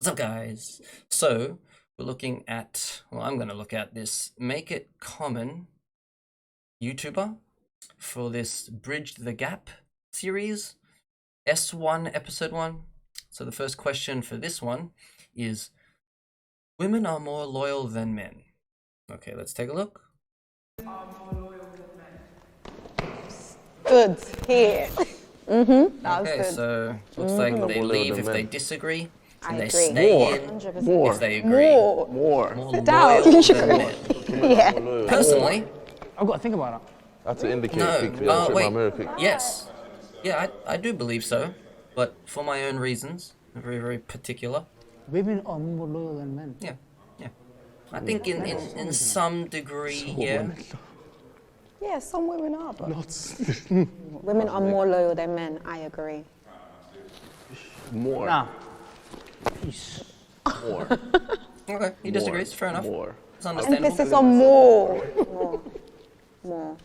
What's up, guys? So, we're looking at, well, I'm going to look at this Make It Common YouTuber for this Bridge the Gap series, S1, Episode 1. So, the first question for this one is women are more loyal than men. Okay, let's take a look. Good here. That was Okay, good. so looks like More they loyal leave than if they men. disagree, I and they agree. stay in 100%. if they agree. More. More Sit down. loyal than men. Yeah. Personally, I've got to think about that. That's to indicate. no. Quick, check my Wait. mirror quick. Yes. Yeah, I do believe so, but for my own reasons, very, very particular. Women are more loyal than men. Yeah, yeah. I think in some degree, yeah. Yeah, some women are, but women are more loyal than men. I agree. More. Nah. Peace. More. Okay, he disagrees. Fair enough. More. It's understandable. Emphasis on more. More. More.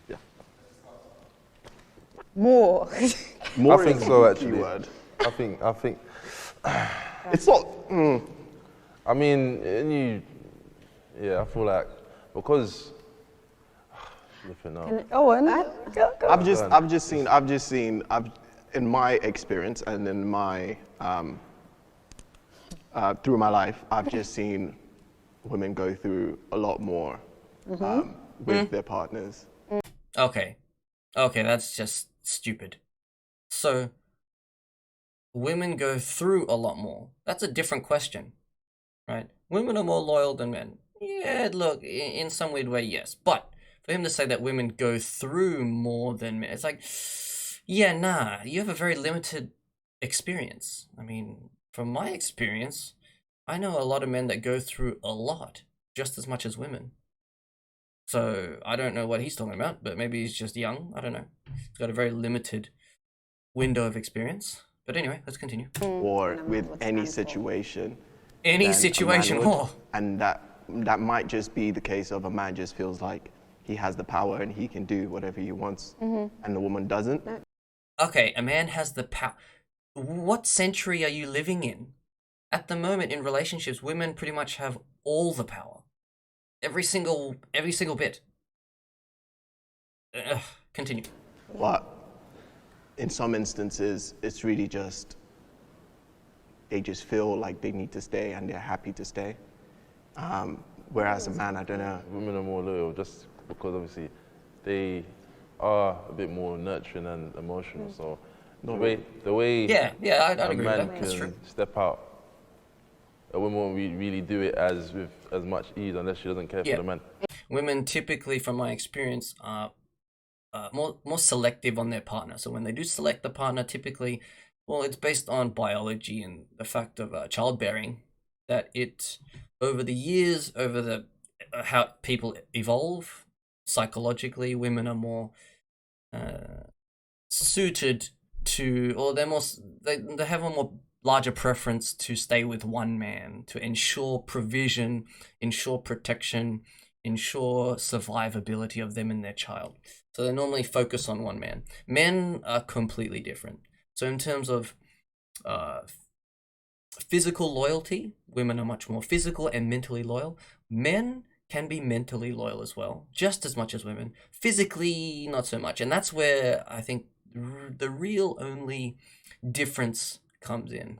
Yeah. More. I think so, actually. I think. It's not. I mean, I feel like because. Flipping out. Oh, and go. I've just seen in my experience and in my through my life, I've just seen women go through a lot more with their partners. Okay, that's just stupid. So, women go through a lot more. That's a different question, right? Women are more loyal than men. Yeah, look, in some weird way, yes. But for him to say that women go through more than men, it's like, yeah, nah, you have a very limited experience. I mean, from my experience, I know a lot of men that go through a lot, just as much as women. So I don't know what he's talking about, but maybe he's just young. I don't know. He's got a very limited window of experience. But anyway, let's continue. Or And a man with would any stand for. situation. Any than a situation, man would. oh. And that might just be the case of a man just feels like he has the power and he can do whatever he wants, and the woman doesn't. Okay, a man has the power. What century are you living in? At the moment, in relationships, women pretty much have all the power. Every single bit. Continue. But in some instances, it's really just they just feel like they need to stay and they're happy to stay. Whereas a man, I don't know. Women are more loyal just because obviously they are a bit more nurturing and emotional. So the way Yeah, I'd a agree with man that. That's true. can step out, a woman won't really do it with as much ease unless she doesn't care Yeah. for the man. Women typically, from my experience, are more selective on their partner. So when they do select the partner, typically, well, it's based on biology and the fact of childbearing. That it over the years, over the how people evolve psychologically, women are more suited to, or they have a more larger preference to stay with one man to ensure provision, ensure protection, ensure survivability of them and their child. So they normally focus on one man. Men are completely different. So in terms of physical loyalty, women are much more physical and mentally loyal. Men can be mentally loyal as well, just as much as women. Physically, not so much. And that's where I think the real only difference comes in.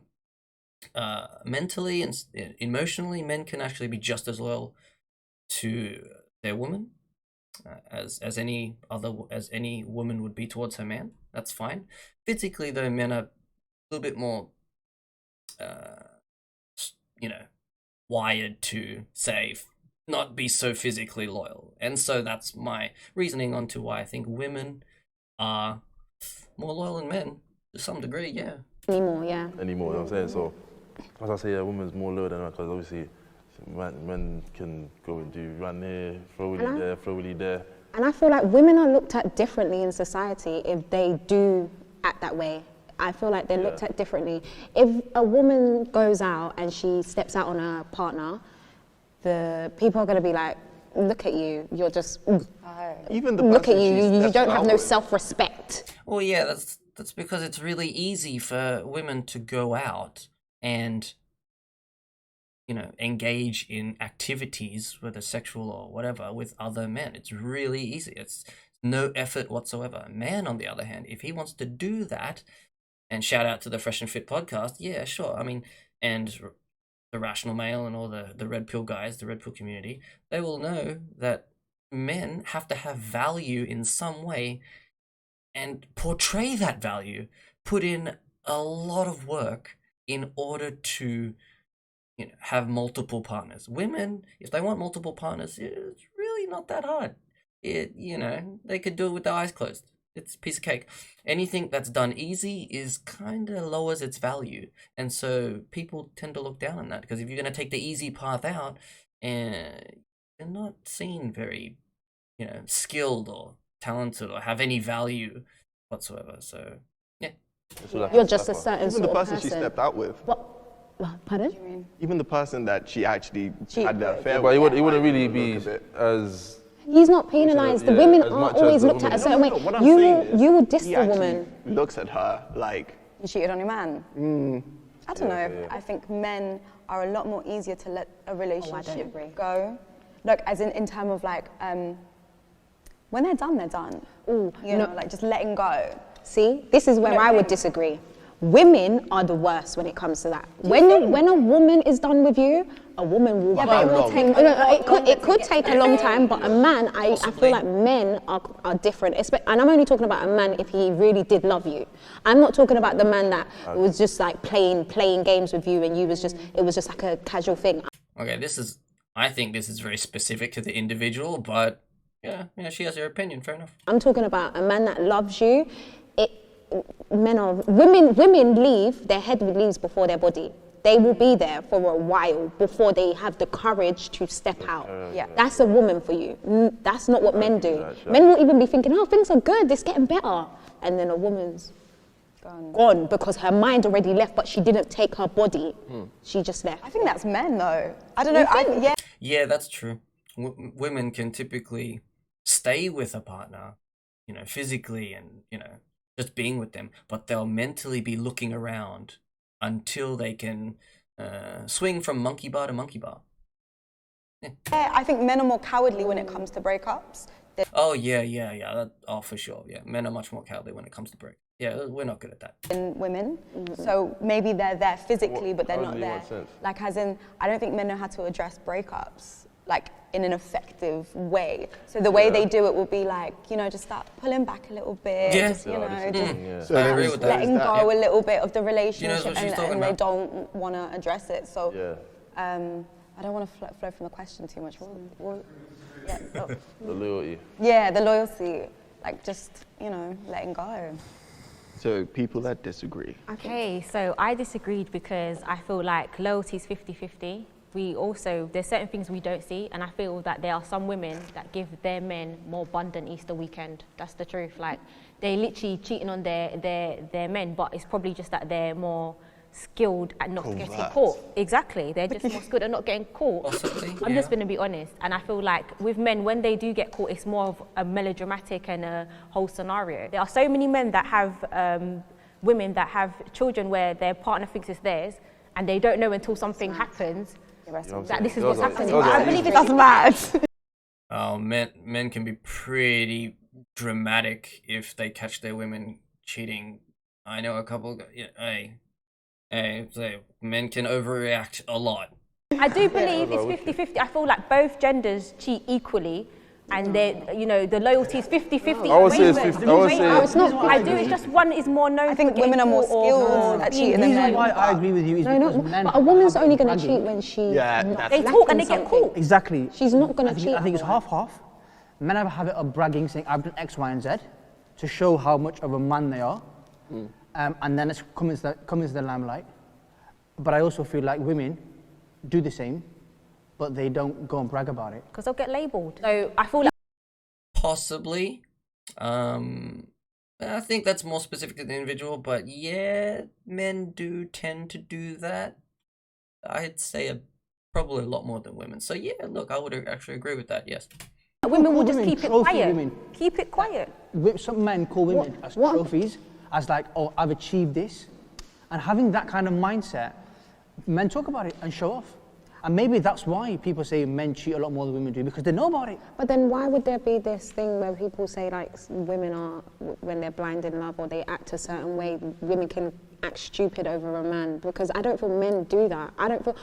Mentally and emotionally, men can actually be just as loyal to their woman as any woman would be towards her man. That's fine. Physically, though, men are a little bit more wired to say not be so physically loyal. And so that's my reasoning onto why I think women are more loyal than men to some degree. Yeah. Anymore, yeah. Anymore, you know what I'm saying? So, as I say, a woman's more loyal than man because obviously men can go and do run here, throw willy there. And I feel like women are looked at differently in society if they do act that way. I feel like they're looked at differently. If a woman goes out and she steps out on her partner, the people are going to be like, look at you, you're just, Even the look at person she you, you steps don't have out no with. self-respect. Well, yeah, that's because it's really easy for women to go out and engage in activities, whether sexual or whatever, with other men. It's really easy. It's no effort whatsoever. A man, on the other hand, if he wants to do that, and shout out to the Fresh and Fit podcast, yeah, sure. I mean, and the Rational Male and all the Red Pill guys, the Red Pill community, they will know that men have to have value in some way and portray that value, put in a lot of work in order to have multiple partners. Women, if they want multiple partners, it's really not that hard. They could do it with their eyes closed. It's a piece of cake. Anything that's done easy is kind of lowers its value. And so people tend to look down on that, because if you're going to take the easy path out, you're not seen very, skilled or talented or have any value whatsoever. So, yeah. You're just a certain Even sort the of person person. she stepped out with. What? Pardon? Even the person that she actually had the affair But with. he wouldn't really look be a bit- as... He's not penalised. The Yeah, women as are much as always the looked at a woman. certain way. What I'm You saying will, is, you will diss he the actually woman. looks at her like, You cheated on your man? I don't know. I think men are a lot more easier to let a relationship agree. go. Look, as in terms of like, when they're done, they're done. Ooh, Like just letting go. See, this is where I would disagree. Women are the worst when it comes to that. When a woman is done with you, a woman will Yeah, go. but it will take a lot It could take a long time, but a man, I feel like men are different. And I'm only talking about a man if he really did love you. I'm not talking about the man that was just like playing games with you and it was just like a casual thing. Okay, I think this is very specific to the individual, but yeah, she has her opinion, fair enough. I'm talking about a man that loves you. Women leave, their head leaves before their body. They will be there for a while before they have the courage to step out. Yeah. That's a woman for you. That's not what men do. Men will even be thinking, oh, things are good, it's getting better. And then a woman's gone because her mind already left, but she didn't take her body. She just left. I think that's men though. I don't know. Yeah. Yeah, that's true. Women can typically stay with a partner, physically and, just being with them, but they'll mentally be looking around until they can swing from monkey bar to monkey bar. Yeah, I think men are more cowardly when it comes to breakups. Oh, yeah. For sure. Yeah, men are much more cowardly when it comes to break. Yeah, we're not good at that. Than women. So maybe they're there physically, but they're How not does it there. make sense? Like as in, I don't think men know how to address breakups like in an effective way. So the way they do it will be like, just start pulling back a little bit. Yeah. Just, just so I there agree is- with there that. is letting that. go a little bit of the relationship what she's talking and they about. don't want to address it. So Yeah. I don't want to flow from the question too much. The loyalty. Yeah, the loyalty, like just, letting go. So people that disagree. Okay, so I disagreed because I feel like loyalty is 50-50. There's certain things we don't see, and I feel that there are some women that give their men more bun than Easter weekend. That's the truth. Like, they're literally cheating on their men, but it's probably just that they're more skilled at not getting caught. Exactly, they're just more skilled at not getting caught. Possibly, I'm just going to be honest, and I feel like with men, when they do get caught, it's more of a melodramatic and a whole scenario. There are so many men that have women that have children where their partner thinks it's theirs, and they don't know until something happens that this is what's happening. I believe it doesn't matter. Oh, men can be pretty dramatic if they catch their women cheating. I know a couple. So men can overreact a lot. I do believe it's 50-50. I feel like both genders cheat equally, and the loyalty is 50-50. I would say it's 50. I would say It's not. I do. It's just one is more known. I think for women are more getting caught or skilled at cheating The than reason men. why I agree with you is No, because not. men But a woman's have only going to bragging. cheat when she. Yeah, that's- They talk and they get caught. Exactly. She's not going I to think, cheat. I think it's half-half. Men have a habit of bragging, saying, I've done X, Y, and Z, to show how much of a man they are. And then it's come into the limelight. But I also feel like women do the same, but they don't go and brag about it. Because they'll get labelled. So I feel like Possibly. I think that's more specific to the individual, but yeah, men do tend to do that. I'd say probably a lot more than women. So yeah, look, I would actually agree with that, yes. women will just Women, keep it trophy quiet. women. Keep it quiet. Some men call women as trophies, as like, oh, I've achieved this. And having that kind of mindset, men talk about it and show off. And maybe that's why people say men cheat a lot more than women do, because they know about it. But then why would there be this thing where people say like women are, when they're blind in love or they act a certain way, women can act stupid over a man? Because I don't feel men do that. I don't feel...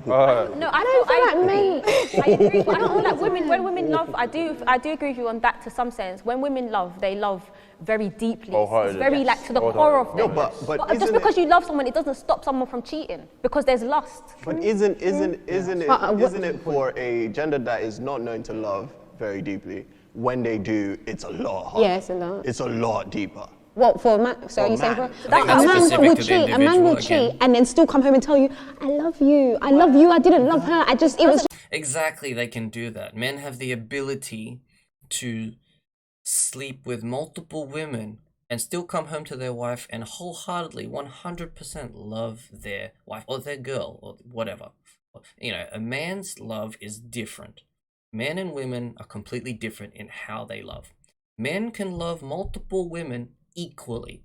No, I don't feel like men... I agree, but I don't feel like women, when women love, I do agree with you on that to some sense. When women love, they love very deeply. It's very like to the core of them. No, but just isn't because you love someone, it doesn't stop someone from cheating, because there's lust. But isn't it for a gender that is not known to love very deeply? When they do, it's a lot harder. Yeah, it's a lot. It's a lot deeper. What, for a man? So you're saying man. for I think a that's man specific will to the cheat, a man will individual cheat and then still come home and tell you, I love you, I didn't love her, it was... Exactly, they can do that. Men have the ability to sleep with multiple women and still come home to their wife and wholeheartedly, 100% love their wife or their girl or whatever. You know, a man's love is different. Men and women are completely different in how they love. Men can love multiple women equally.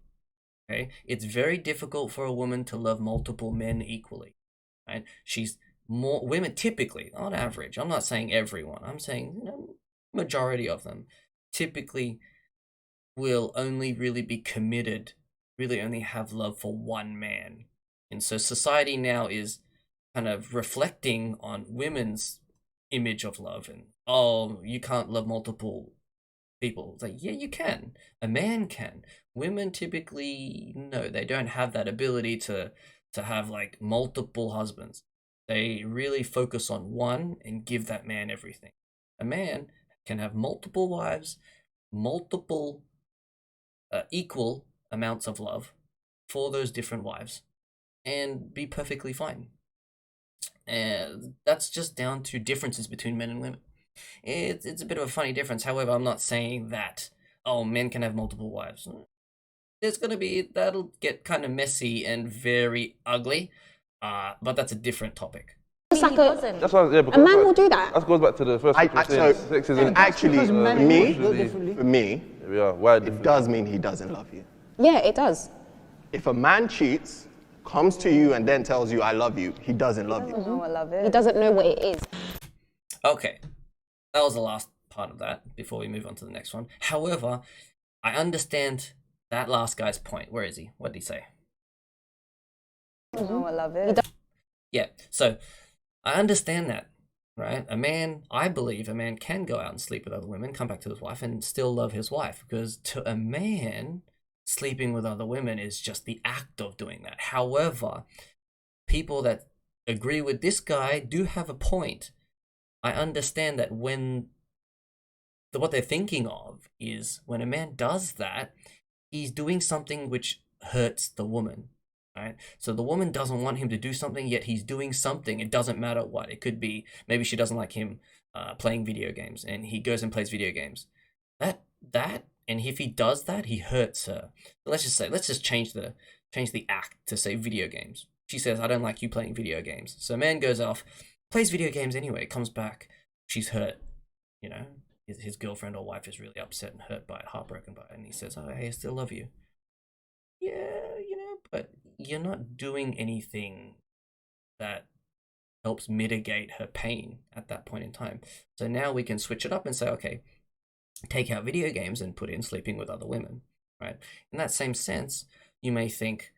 Okay? It's very difficult for a woman to love multiple men equally. Right? She's more, women typically, on average, I'm not saying everyone, I'm saying, you know, majority of them typically will only really be committed, really only have love for one man. And so society now is kind of reflecting on women's image of love, and oh, you can't love multiple people. It's like, yeah, you can. A man can. Women typically, no, they don't have that ability to have like multiple husbands. They really focus on one and give that man everything. A man can have multiple wives, multiple equal amounts of love for those different wives, and be perfectly fine. And that's just down to differences between men and women. It's a bit of a funny difference. However, I'm not saying that, oh, men can have multiple wives. There's going to be, that'll get kind of messy and very ugly, but that's a different topic. It's like That's why, yeah, a man will do that. That goes back to the first question. Sexism. Actually, Because men for differently. me, We are wide. it does mean he doesn't love you. Yeah, it does. If a man cheats, comes to you and then tells you I love you, he doesn't love you. Oh, I love it. He doesn't know what it is. Okay, that was the last part of that before we move on to the next one. However, I understand that last guy's point. Where is he? What did he say? Oh, I love it. Yeah, so I understand that, right? A man, I believe a man can go out and sleep with other women, come back to his wife, and still love his wife, because to a man, sleeping with other women is just the act of doing that. However, people that agree with this guy do have a point. I understand that when what they're thinking of is when a man does that, he's doing something which hurts the woman, right? So the woman doesn't want him to do something, yet he's doing something. It doesn't matter what. It could be maybe she doesn't like him playing video games, and he goes and plays video games. And if he does that, he hurts her. Let's just change the act to say video games. She says, I don't like you playing video games. So a man goes off, plays video games anyway, comes back, she's hurt, you know, his girlfriend or wife is really upset and hurt by it, heartbroken by it, and he says, oh, hey, I still love you. Yeah, you know, but you're not doing anything that helps mitigate her pain at that point in time. So now we can switch it up and say, okay, take out video games and put in sleeping with other women, right? In that same sense, you may think,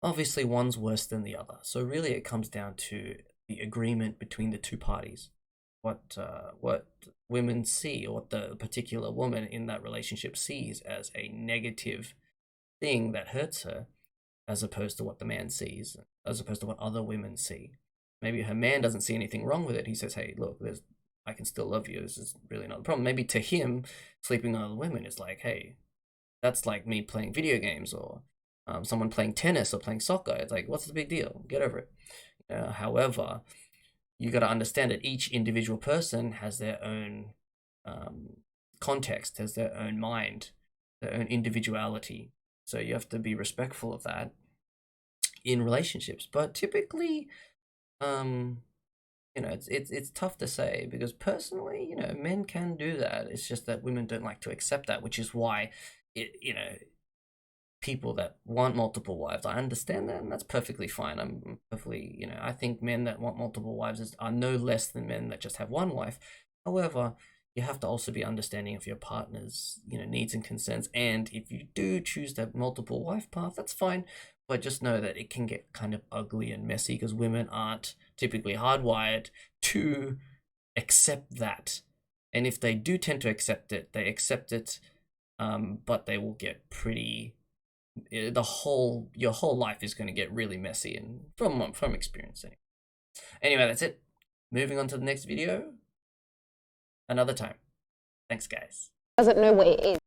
obviously one's worse than the other. So really it comes down to the agreement between the two parties. What women see, or what the particular woman in that relationship sees as a negative thing that hurts her, as opposed to what the man sees, as opposed to what other women see. Maybe her man doesn't see anything wrong with it. He says, hey, look, I can still love you. This is really not the problem. Maybe to him, sleeping with other women is like, hey, that's like me playing video games, or someone playing tennis or playing soccer. It's like, what's the big deal? Get over it. However, you got to understand that each individual person has their own context, has their own mind, their own individuality. So you have to be respectful of that in relationships. But typically, you know, it's tough to say, because personally, you know, men can do that. It's just that women don't like to accept that, which is why people that want multiple wives. I understand that, and that's perfectly fine. I'm perfectly, you know, I think men that want multiple wives are no less than men that just have one wife. However, you have to also be understanding of your partner's, you know, needs and concerns. And if you do choose that multiple wife path, that's fine. But just know that it can get kind of ugly and messy because women aren't typically hardwired to accept that. And if they do tend to accept it, they accept it, but they will get pretty. Your whole life is going to get really messy, and from experience. Anyway, that's it. Moving on to the next video. Another time. Thanks, guys. Doesn't know what it is.